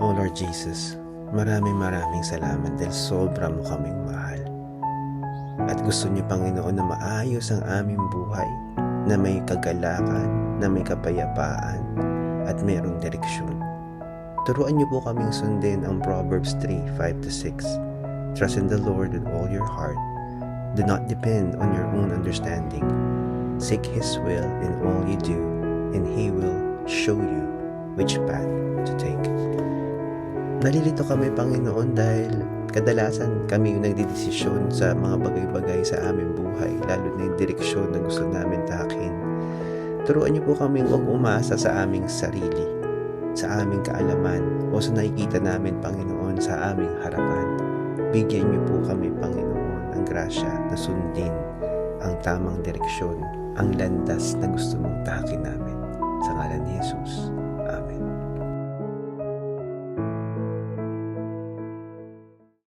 O Lord Jesus, maraming salamat dahil sobra mo kaming mahal. At gusto niyo, Panginoon, na maayos ang aming buhay, na may kagalakan, na may kapayapaan, at mayroong direksyon. Turuan niyo po kaming sundin ang Proverbs 3:5-6. Trust in the Lord with all your heart. Do not depend on your own understanding. Seek His will in all you do, and He will show you which path to take. Nalilito kami, Panginoon, dahil kadalasan kami yung nagdidesisyon sa mga bagay-bagay sa aming buhay, lalo na yung direksyon na gusto namin takin. Turuan niyo po kami huwag umasa sa aming sarili, sa aming kaalaman, o sa nakikita namin, Panginoon, sa aming harapan. Bigyan niyo po kami, Panginoon, ang grasya na sundin ang tamang direksyon, ang landas na gusto mong takin namin. Sa ngalan ni Jesus.